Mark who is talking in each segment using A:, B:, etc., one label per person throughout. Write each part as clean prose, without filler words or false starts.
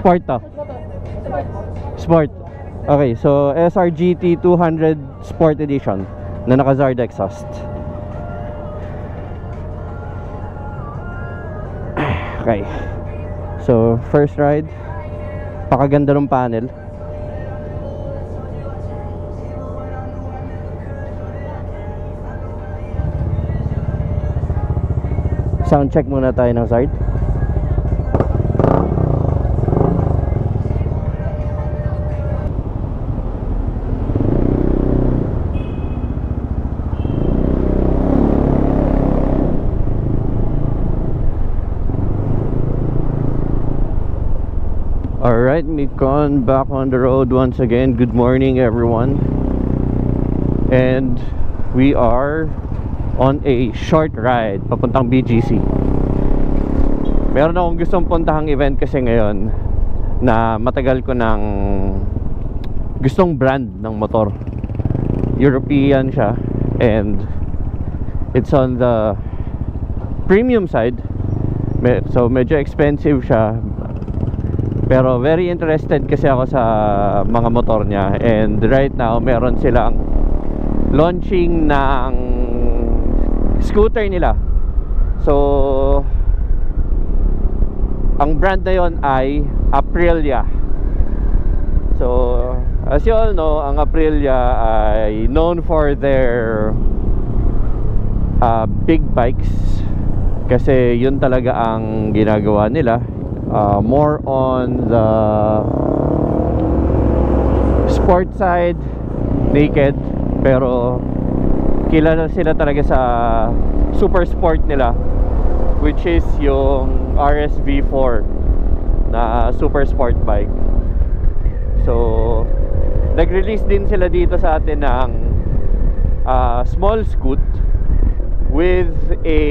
A: Sport to. Sport. Okay, so SRGT 200 Sport Edition na naka-Zard exhaust. Okay. So, first ride. Pakaganda ng panel. Sound check muna tayo ng Zard. Alright, Mikon back on the road once again. Good morning everyone. And we are on a short ride papuntang BGC. Meron akong gustong puntahang event kasi ngayon na matagal ko ng gustong brand ng motor. European siya and it's on the premium side. So medyo expensive siya. Pero very interested kasi ako sa mga motor niya. And right now meron silang launching ng scooter nila. So ang brand na yon ay Aprilia. So as you all know, ang Aprilia ay known for their big bikes. Kasi yun talaga ang ginagawa nila. More on the sport side, naked, pero kilala sila talaga sa super sport nila, which is yung RSV4 na super sport bike. So nag-release din sila dito sa atin ng small scoot with a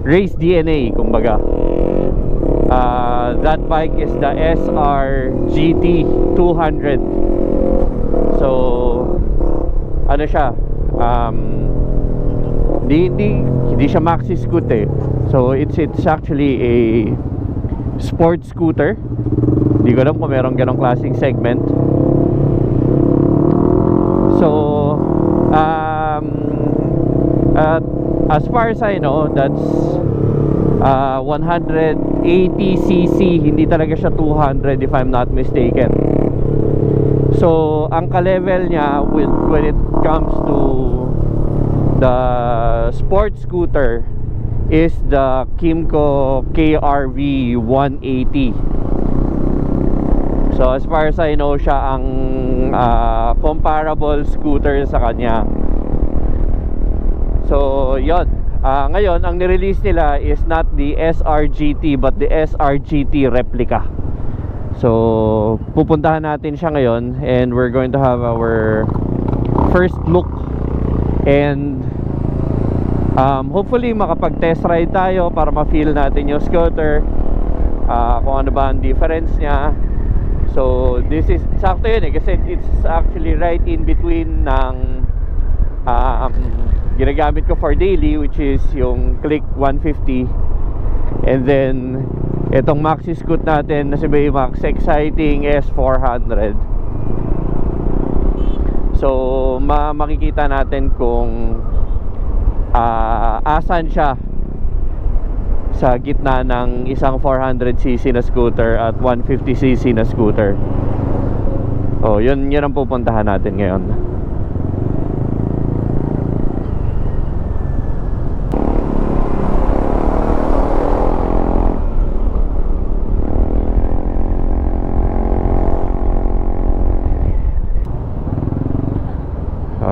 A: race DNA, kumbaga. That bike is the SRGT 200. So ano siya, hindi siya maxi scoot eh. So it's actually a sport scooter. Hindi ko alam kung merong ganong klaseng segment. So as far as I know, that's 180cc, hindi talaga siya 200 if I'm not mistaken. So ang ka-level niya when it comes to the sport scooter is the Kymco KRV 180. So as far as I know, siya ang comparable scooter sa kanya. So yon. Ngayon, ang nirelease nila is not the SRGT but the SRGT replica. So pupuntahan natin siya ngayon and we're going to have our first look. And hopefully makapag test ride tayo para ma-feel natin yung scooter, kung ano ba ang difference niya. So this is, sakto yun kasi it's actually right in between ng ginagamit ko for daily, which is yung Click 150, and then itong maxi scoot natin na si Baymax Exciting S400. So makikita natin kung asan siya sa gitna ng isang 400cc na scooter at 150cc na scooter. Oh, yun ang pupuntahan natin ngayon.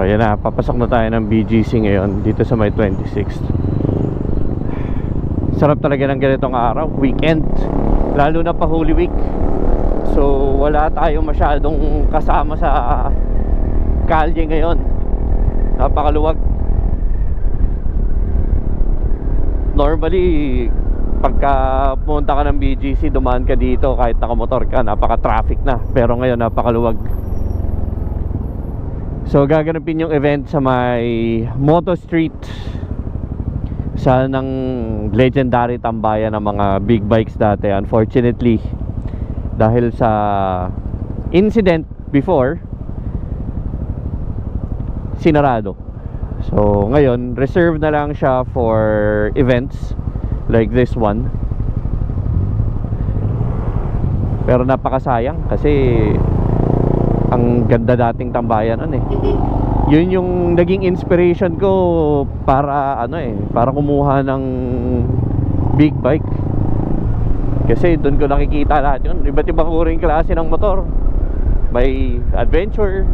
A: Ayan na, papasok na tayo ng BGC ngayon dito sa may 26th. Sarap talaga ng ganitong araw, weekend, lalo na pa Holy Week. So wala tayong masyadong kasama sa kalye ngayon. Napakaluwag. Normally pagka pumunta ka ng BGC, dumaan ka dito kahit nakamotor ka, napaka-traffic na. Pero ngayon napakaluwag. So gaganapin yung event sa may Moto Street, sa ng legendary tambayan ng mga big bikes dati. Unfortunately dahil sa incident before, sinarado. So ngayon reserve na lang siya for events like this one. Pero napakasayang kasi ang ganda dating tambayan nun eh. Yun yung naging inspiration ko para para kumuha ng big bike. Kasi doon ko nakikita lahat yun, iba't ibang uring klase ng motor. May adventure,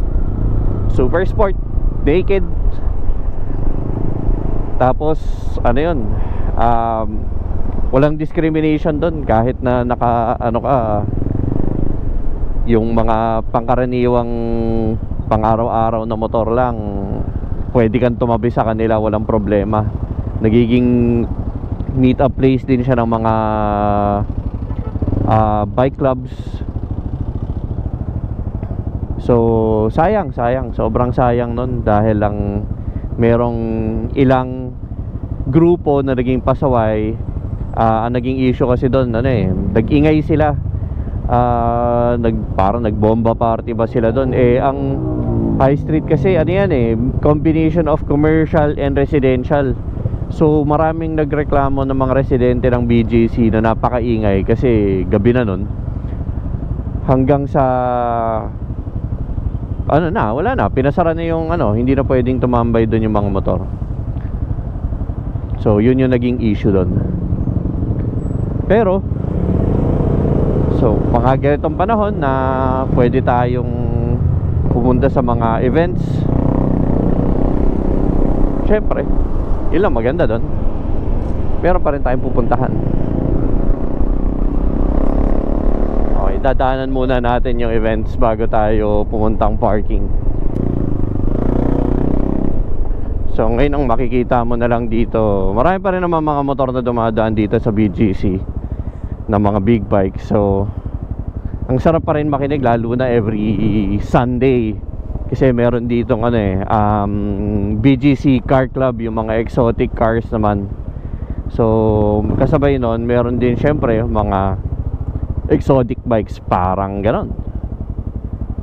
A: super sport, naked. Tapos walang discrimination doon kahit na yung mga pangkaraniwang pang-araw-araw na motor lang, pwede kang tumabi sa kanila, walang problema. Nagiging meet up place din siya ng mga bike clubs. So sayang, sobrang sayang nun dahil lang merong ilang grupo na naging pasaway. Ang naging issue kasi doon nag-ingay sila. Parang nagbomba party ba sila doon. Ang High Street kasi combination of commercial and residential. So maraming nagreklamo ng mga residente ng BGC na napakaingay kasi gabi na nun. Hanggang sa wala na, pinasara na yung hindi na pwedeng tumambay doon yung mga motor. So yun yung naging issue doon. Pero mga ganitong panahon na pwede tayong pumunta sa mga events, syempre yun lang maganda doon, meron pa rin tayong pupuntahan. Okay, dadaanan muna natin yung events bago tayo pumuntang parking. So ngayon ang makikita mo na lang dito, marami pa rin naman mga motor na dumadaan dito sa BGC na mga big bike. So ang sarap pa rin makinig, lalo na every Sunday kasi meron dito BGC Car Club, yung mga exotic cars naman. So kasabay nun, meron din syempre mga exotic bikes, parang ganon,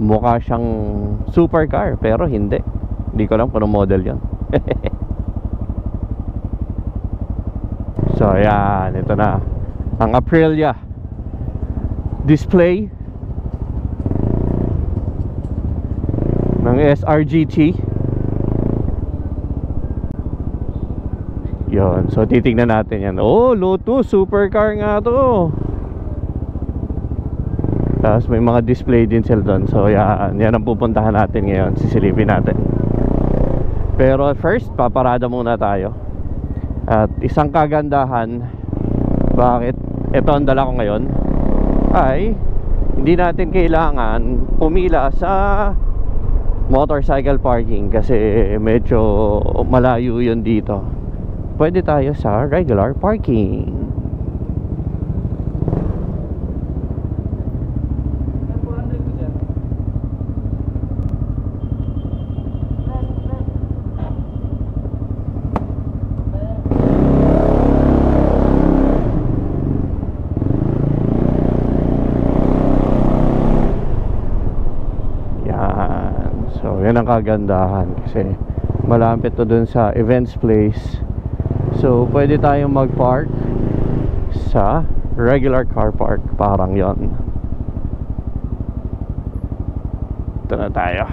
A: mukha siyang supercar pero hindi ko alam kung anong model yun. So yan, ito na ang Aprilia display ng SRGT. Yun, so titignan natin yan. Oh, Lotus supercar nga to. Tapos may mga display din sila doon. So yan ang pupuntahan natin ngayon, sisilipin natin. Pero first, paparada muna tayo. At isang kagandahan bakit ito ang dala ko ngayon ay hindi natin kailangan pumila sa motorcycle parking kasi medyo malayo yun dito. Pwede tayo sa regular parking. Yan ang kagandahan kasi malapit to dun sa events place. So pwede tayong mag-park sa regular car park, parang yon. Ito na tayo.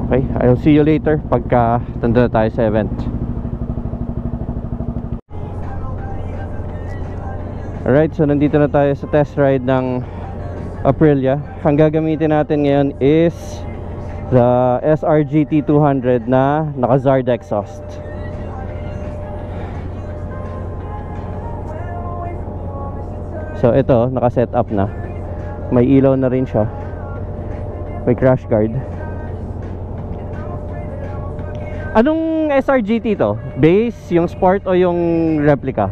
A: Okay, I'll see you later pagka tanda na tayo sa event. Alright, so nandito na tayo sa test ride ng Aprilia. Ang gagamitin natin ngayon is the SRGT 200 na naka-Zard exhaust. So ito, naka-set up na. May ilaw na rin siya. May crash guard. Anong SRGT to? Base, yung sport o yung replica?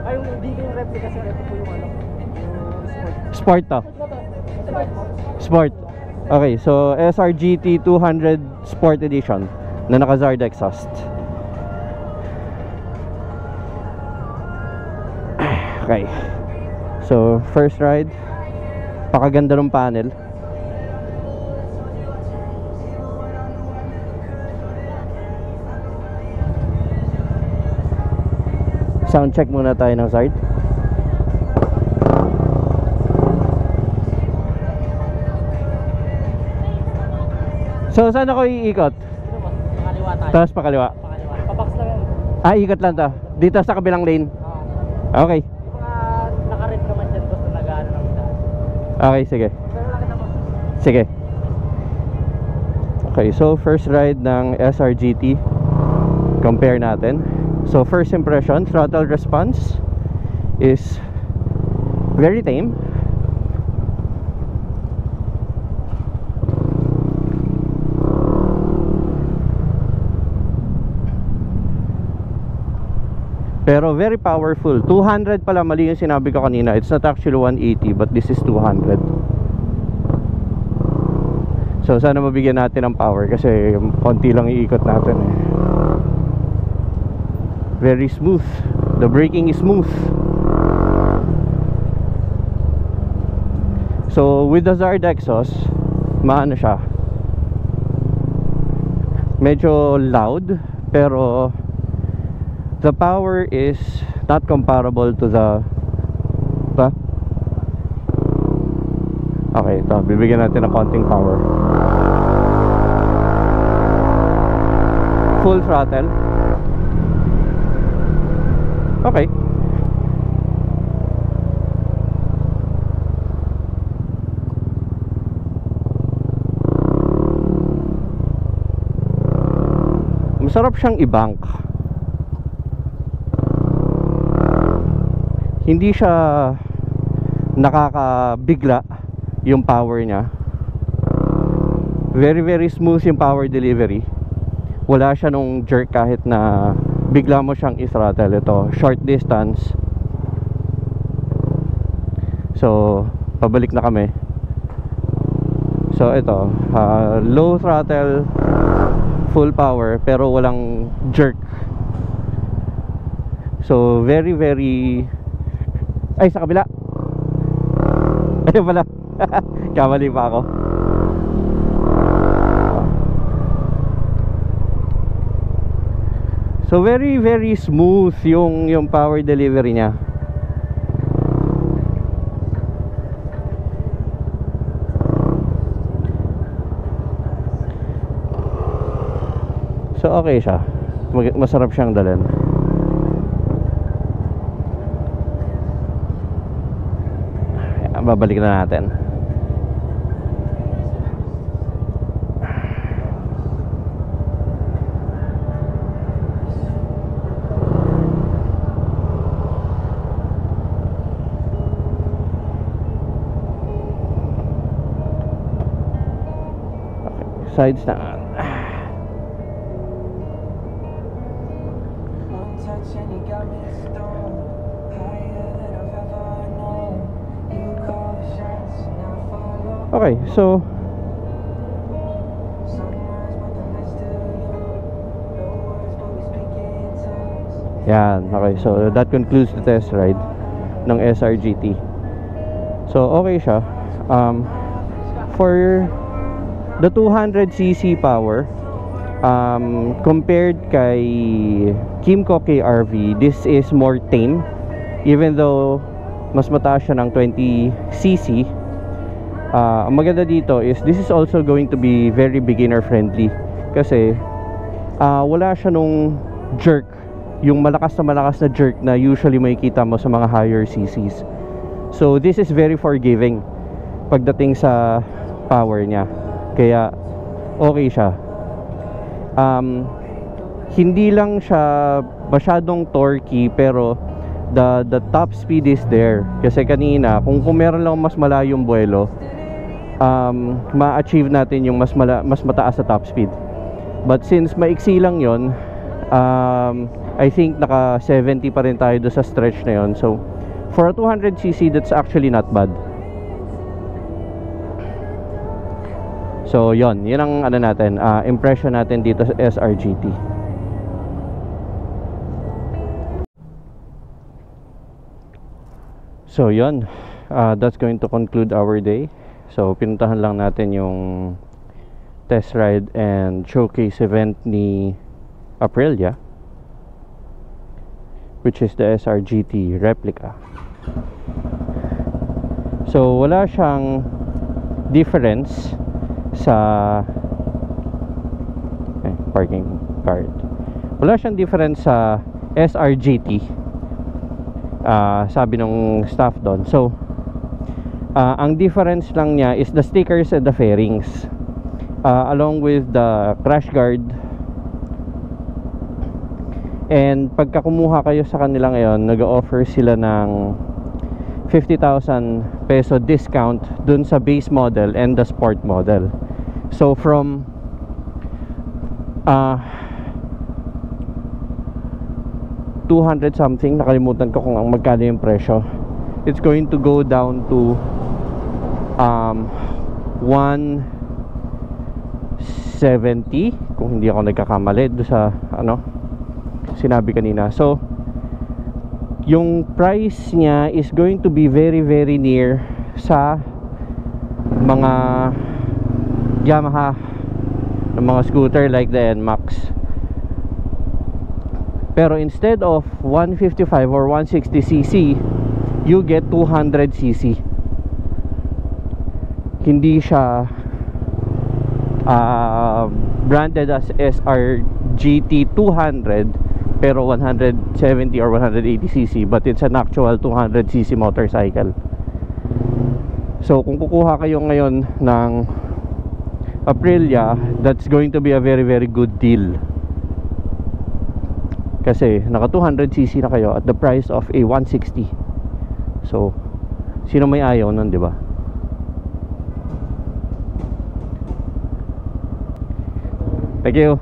B: Ay, hindi yung replica sir, ito po yung yung sport.
A: Sport to. Sport. Okay, so SRGT 200 Sport Edition na naka-Zard exhaust. Okay. So, first ride. Pakaganda ng panel. Sound check muna tayo ng Zard. So, saan ako iikot?
B: Pakaliwa tayo.
A: Tapos pakaliwa.
B: Pakaliwa. Pabox lang yan.
A: Ah, ikot lang to. Dito sa kabilang lane. Okay.
B: Yung mga nakarit naman dyan boss na nag-ano ng daan.
A: Okay, sige.
B: Pero laki na boss.
A: Sige. Okay, so first ride ng SRGT. Compare natin. So first impression, throttle response is very tame. Pero very powerful. 200 pala, mali yung sinabi ko kanina. It's not actually 180 but this is 200. So sana mabigyan natin ng power kasi konti lang iikot natin eh. Very smooth. The braking is smooth. So with the Zard exhaust, maano siya, medyo loud, pero the power is not comparable to the okay, ito, bibigyan natin ng konting power. Full throttle. Okay. Masarap siyang i-bank. Hindi siya nakakabigla yung power niya. Very very smooth yung power delivery. Wala siya nung jerk kahit na bigla mo siyang i-throttle. Ito, short distance. So, pabalik na kami. So, ito, low throttle, full power, pero walang jerk. So, very very... Ay, sa kabila. Ayun pala. Kamali pa ako. So very very smooth yung power delivery niya. So okay siya. Masarap siyang dalhin. Babalik na natin. Side stand. Okay, so yan, okay, so that concludes the test ride ng SRGT. So okay siya. For the 200cc power, compared kay Kymco KRV, this is more tame. Even though mas mataas siya ng 20cc, ang maganda dito is this is also going to be very beginner friendly kasi wala siya nung jerk, yung malakas na jerk na usually makikita mo sa mga higher cc's. So this is very forgiving pagdating sa power niya. Kaya okay siya. Hindi lang siya masyadong torquey, pero the top speed is there. Kasi kanina kung meron lang mas malayong buwelo, ma-achieve natin yung mas mataas na top speed. But since maiksi lang yon, I think naka 70 pa rin tayo doon sa stretch na yon. So for a 200cc, that's actually not bad. So yon, yun ang ano natin, impression natin dito sa SRGT. So yon, that's going to conclude our day. So pinuntahan lang natin yung test ride and showcase event ni Aprilia, which is the SRGT replica. So wala siyang difference sa parking card. Wala siyang difference sa SRGT, sabi ng staff doon. So ang difference lang niya is the stickers and the fairings, along with the crash guard. And pagka kumuha kayo sa kanila ngayon, nag-offer sila ng 50,000 peso discount dun sa base model and the sport model. So from 200 something, nakalimutan ko kung ang magkano yung presyo, it's going to go down to 170 kung hindi ako nagkakamali do sa ano sinabi kanina. So yung price niya is going to be very very near sa mga Yamaha ng mga scooter like the NMAX. Pero instead of 155 or 160cc, you get 200cc. Hindi siya branded as SRGT 200 pero 170 or 180cc, but it's an actual 200cc motorcycle. So kung kukuha kayo ngayon ng Aprilia, that's going to be a very very good deal, kasi naka 200cc na kayo at the price of a 160. So sino may ayaw nun, di ba? Thank you.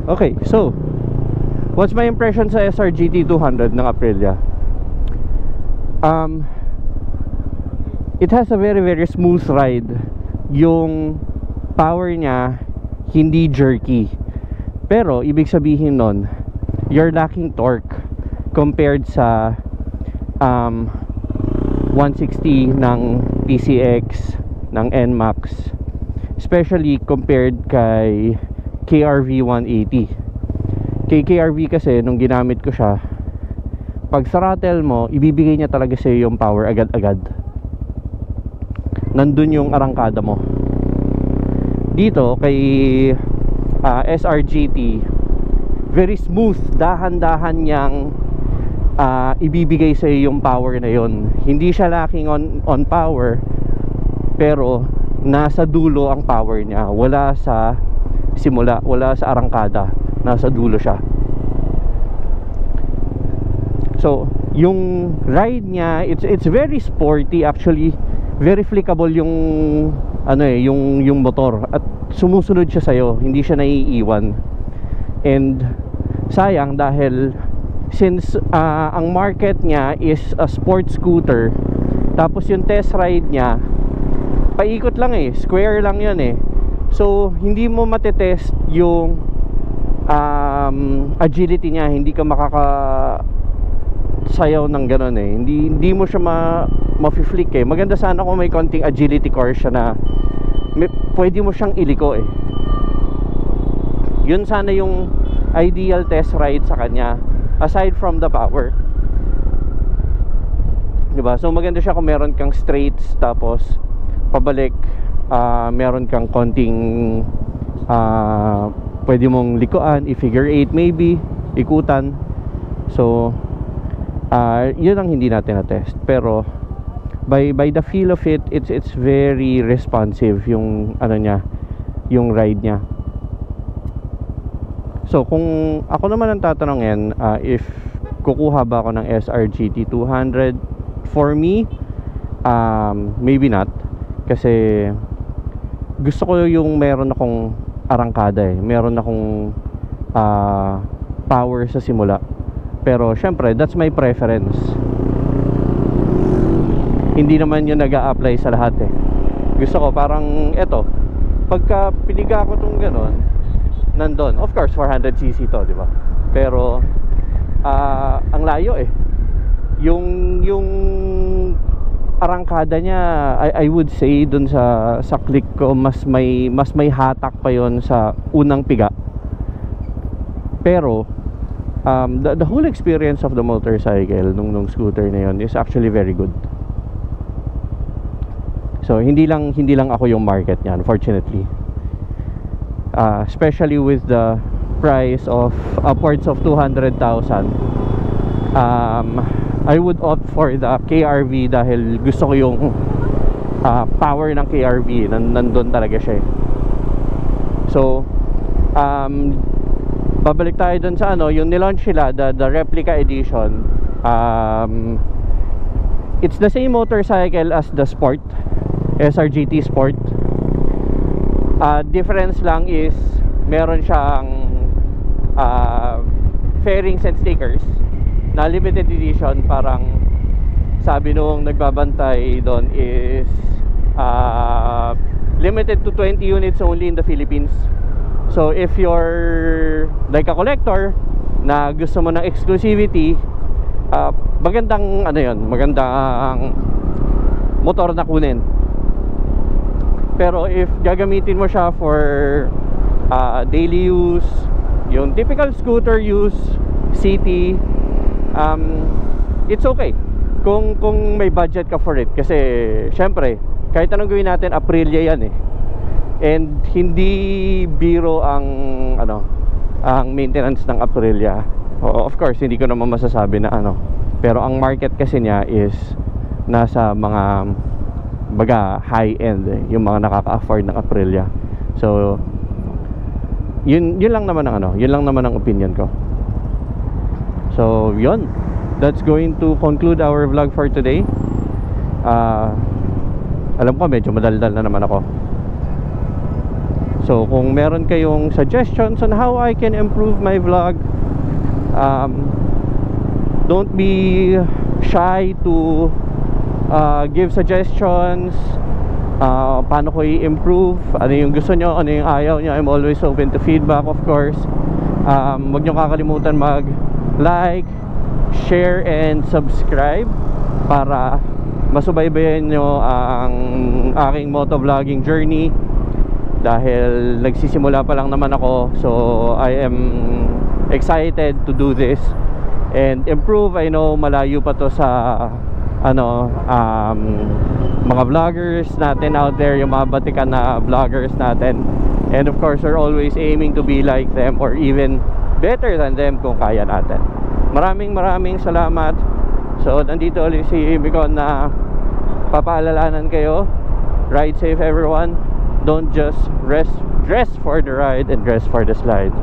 A: Okay, so what's my impression sa SRGT 200 ng Aprilia? It has a very very smooth ride. Yung power niya hindi jerky, pero ibig sabihin nun, you're lacking torque compared sa 160 ng PCX, ng NMAX, especially compared kay KRV 180. Kay KRV kasi nung ginamit ko siya, pag throttle mo, ibibigay niya talaga sa'yo yung power agad-agad. Nandun yung arangkada mo. Dito kay SRGT, very smooth, dahan-dahan niyang ibibigay sa yung power na yon. Hindi siya lacking on power, pero nasa dulo ang power niya, wala sa simula, wala sa arangkada, nasa dulo siya. So yung ride niya, it's very sporty actually, very flickable yung ano yung motor, at sumusunod siya sa'yo, hindi siya naiiwan. And sayang dahil since ang market niya is a sports scooter, tapos yung test ride niya paikot lang square lang yun so hindi mo matetest yung agility niya, hindi ka makakasayaw ng ganun hindi mo siya ma-flick Maganda sana kung may konting agility core siya na pwede mo siyang iliko yun sana yung ideal test ride sa kanya, aside from the power, diba? So maganda siya kung meron kang straights, tapos pabalik meron kang konting pwede mong likuan, i-figure 8 maybe, ikutan. So yun ang hindi natin na-test, pero by the feel of it, it's very responsive yung ano niya, yung ride niya. So kung ako naman ang tatanungin, if kukuha ba ako ng SRGT 200, for me maybe not, kasi gusto ko yung meron akong arangkada meron akong power sa simula. Pero syempre that's my preference, hindi naman yun nag-a-apply sa lahat gusto ko parang eto, pagka piniga ko tong ganon, nandun, of course 400cc to, di ba? Pero ang layo eh. Yung arangkada niya, I would say dun sa click ko, mas may hatak pa yon sa unang piga. Pero the whole experience of the motorcycle nung scooter na yon is actually very good. So hindi lang ako yung market niyan, unfortunately. Especially with the price of upwards of 200,000. I would opt for the KRV dahil gusto ko yung power ng KRV. Nandun talaga siya eh. So babalik tayo dun sa yung nilaunch sila, the replica edition. It's the same motorcycle as the Sport, SRGT Sport. Difference lang is meron siyang fairings and stickers na limited edition. Parang sabi nung nagbabantay doon is limited to 20 units only in the Philippines. So if you're like a collector na gusto mo ng exclusivity, magandang magandang motor na kunin. Pero if gagamitin mo siya for daily use, yung typical scooter use, city, it's okay kung may budget ka for it. Kasi syempre kahit anong gawin natin, Aprilia yan eh. And hindi biro ang maintenance ng Aprilia. Of course hindi ko naman masasabi na pero ang market kasi niya is nasa mga high end eh, yung mga nakaka-afford ng Aprilia. So yun lang naman ang opinion ko. So yun, that's going to conclude our vlog for today. Alam ko medyo madaldal na naman ako. So kung meron kayong suggestions on how I can improve my vlog, don't be shy to give suggestions. Paano ko i-improve, ano yung gusto nyo, ano yung ayaw nyo. I'm always open to feedback, of course. Huwag nyo kakalimutan mag-like, share, and subscribe para masubaybayan nyo ang aking motovlogging journey. Dahil nagsisimula pa lang naman ako, so I am excited to do this and improve. I know malayo pa to sa mga vloggers natin out there, yung mga batikan na vloggers natin. And of course we're always aiming to be like them or even better than them kung kaya natin. Maraming salamat. So nandito ulit si Mikon na papaalalanan kayo. Ride safe everyone. Don't just dress for the ride and dress for the slide.